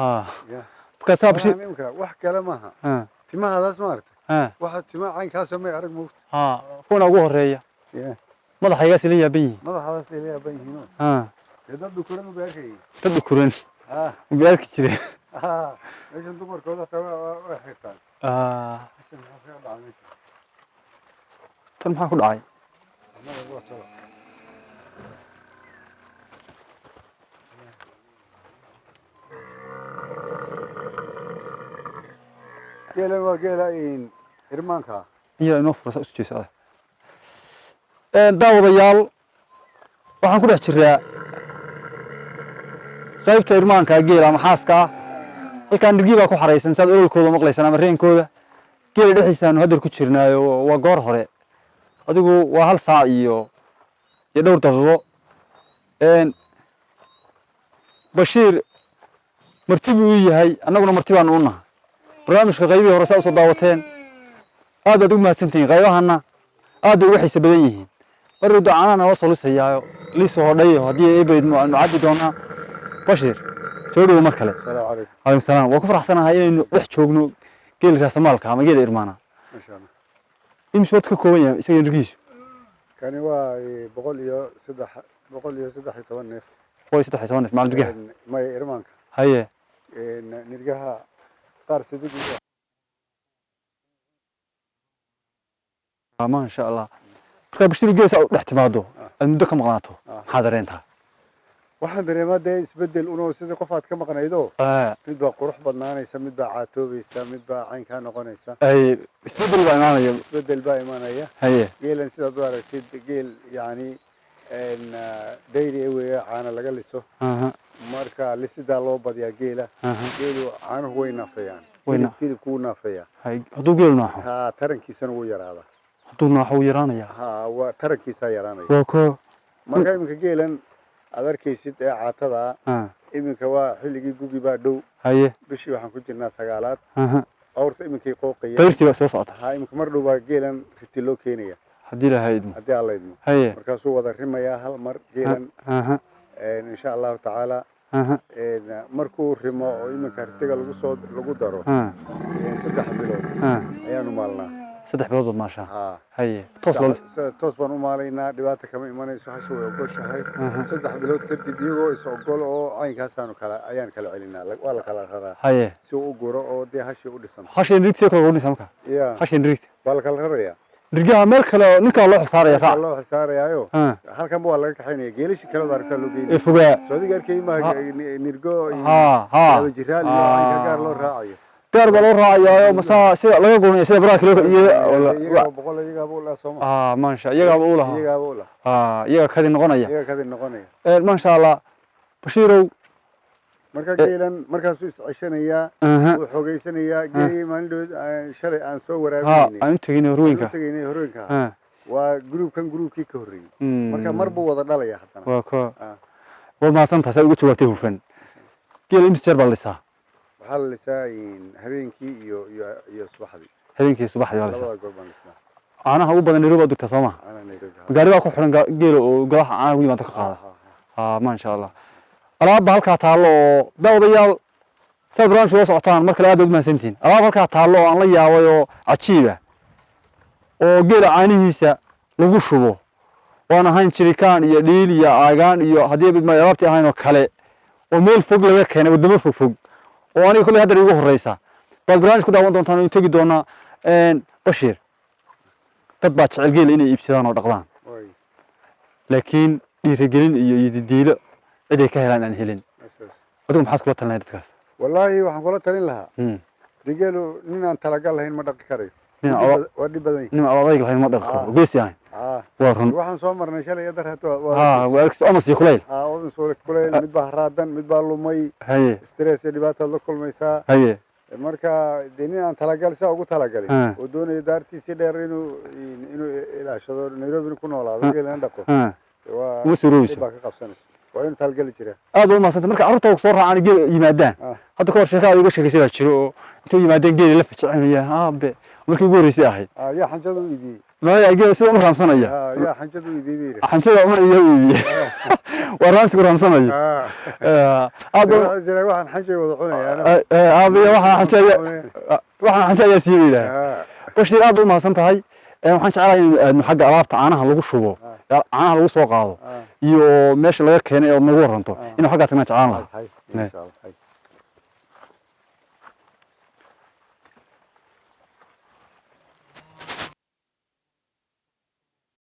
ها يا كسب شيء يمكن واحد كلامها ها تما هذا سمارت ها واحد تما عين كاسة ما يعرف موت ها كون ugu horeeya يا madaxayga silaya biyi ما هذا سيلي بين هنا ها هذا بكرة بياكي dad kuran biyaarki jiray ليش أنتم مركوزة تبع واحد tan maxaa ku dhacay قيل وقيل إن إرمانكا iyo inoo furasa isu jeesada daawadayaal waxaan ku dhex jiraa qaybta irmaanka geel ama xaaska halkaan dhigi baa ku xareysan saad ololkooda maqlaysan ama reenkooda geel dhexdiisaanu hadda ku jirnaayo waa goor hore adigu waa hal saac iyo dhowr daqiiqo Bashiir martibu uu yahay annaguna martibaan u nahay barnaamijka qaybihii hore saa soo daawateen aad baad ugu mahadsantihiin qaybahana aad bay ugu xiiso badan yihiin maruu dacaana waa soo lisayaayo liisoo hodhayo haddii ay bayd aanu caddi doonaa Bashiir soo dhawo mar kale السلام عليكم alaykum salaam waa ku faraxsanahay inaynu dhex joogno geelka Soomaalka ama geel irmaana ما شاء الله imshood ka kooban yahay isaga nirgiisu كان هو بقول يا سدح يتونف way 13 maalin digaha ما إرمانك haye نرجعها قار سدق ما شاء الله marka Bashiir gees u dhex timaado aad muddo ka maqnaato xaadareenta waxaan dareemaa dee isbedel unoo sidii qofaad ka maqnaydo mid baa qurux badnaanaysa mid baa caatoobaysa mid baa cayn ka noqonaysa ay isbedel baa imaanaya isbedel baa imaanaya haye geelan sidaad u aragtid geel yani dayri weeye caana laga liso marka lisidaa loo badiyaa geela geelu caanuhu way naafayaan hilibku wuu naafaya hadduu geel naaxo ha tarankiisana wuu yaraada hadduu naaxo wuu yaraanaya ha waa tarankiisaa yaraanaya waa ko marka iminka geelan aad arkaysid ee caatada iminka waa xilligii gugi baa dhow haye bishii waxaan ku jirnaa sagaalaad awrta iminkay qooqaya qayrtii baa soo socota ha iminka mar dhow baa geelan riti loo keenaya haddii lahayd haddii alla idmo haye markaasuu wada rimayaa hal mar geelan insha allahu tacaala markuu rimo oo iminka ritiga lagu daro 3 bilood ayaanu maalnaa 3 bilood maasha haye toos baan u maalaynaa dhibaato kama imanayso hasha way ogoshahay 3 bilood kadib iyagoo is ogol oo caynkaasaanu ayaan kala celinaa waa la kala raraa haye si uu u guro oo dee hashi u dhisanto hashin rigti kala go'naysa marka hashin rigti waa la kala rarayaa dirgaha meel kale ninka loo xilsaaraya raac loo xilsaarayaayo halkan waa laga kaxaynaya geelishi kale aragtaa loo geeyay fugaa Saudi arkay ma nirgo iyo jiraan iyo caynka gaar loo raacayo gaar baa loo raacayo masaa sida laga go'nay sida baraha kale iyo boqol iyaga buu la soo ma sha iyaga buu lahaa iyaga kadin noqonaya ma sha Allah Bashiirow marka geelan markaasuu is ceshanayaa uu xogeysanayaa geelii maalindhood shalay aan soo waraabinay aan taginay horooyinka waa groupkii ka horeeyay marka mar buu wada dhalaya hadana waa ko waa ma santaas ay ugu jawaabtay hufan geel imis jeer baa lisaa waxaa la lisaa habeenkii iyo subaxdii waa labada goob baan lisaa caanaha ugu badan Nairobi dugta Soomaa gaari waa ku xiran geel oo golaha caanaha ugu yimaado ka qaada ma sha Allah alaabba halkaa taallo oo daawadayaal sida barnaamijku la socotaan markale aad ugu mahadsantihiin alaab halkaa taallo oo aan la yaabay oo cajiiba oo geela caanihiisa lagu shubo waan ahayn jirikaan iyo dhiil iyo aagaan iyo haddii bid ma alaabtii ahayn oo kale oo meel fog laga keenay wadamo fog oo aniga kulli hadda igu horeysa baad barnaamij ku daawan doontaan oo tagi doona Bashiir dad baa jecel geel inay iibsadaan oo dhaqdaan laakiin dhiirigelin iyo didiilo cid ay ka helaan aan helin adigu maxaad kula talinayd dadkaas wallahi waxaan kula talin lahaa digeelu nin aan talagal lahayn ma dhaqi karayo waa dhib badan nin adayg lahayn ma dhaqi karo geesi yahay waa run waxaan soo marnay shalay yadar hato waa amas iyo kuleyl amas iyo kuleyl mid baa raadan mid baa lumay haye stress iyo dhibaato la kulmaysaa haye marka nin aan talagal saa ugu talagalin oo doonayo daartiisii dheer inuu ilaashado Nairobi ku noolaado geelana dhaqo waa musuruus baa ka qabsanaysa waa inuu talgal jira aad u maasanta marka carruurta soo raacaan geel yimaadaan hadda ka hor sheekada iga sheekaysaa jiro oo inta yimaadeen geel la fiicanaya aabe markii ugu horeysay ahayd yaa xanjadu iibiyay ما يجي سيد مرام صنايع يا حنجد ويبيبير حنجد عمر يبيبي ورانس مرام صنايع هذا جرى واحد حنجد وضعنا أنا هذا واحد حنجد يسير له وش هذا ما صنت هاي waxaan jeclahay in xagga alaabta caanaha lagu shubo caanaha lagu soo qaado iyo meesha laga keenay oo nagu waranto inuu xagga tagna jeclaan lahaa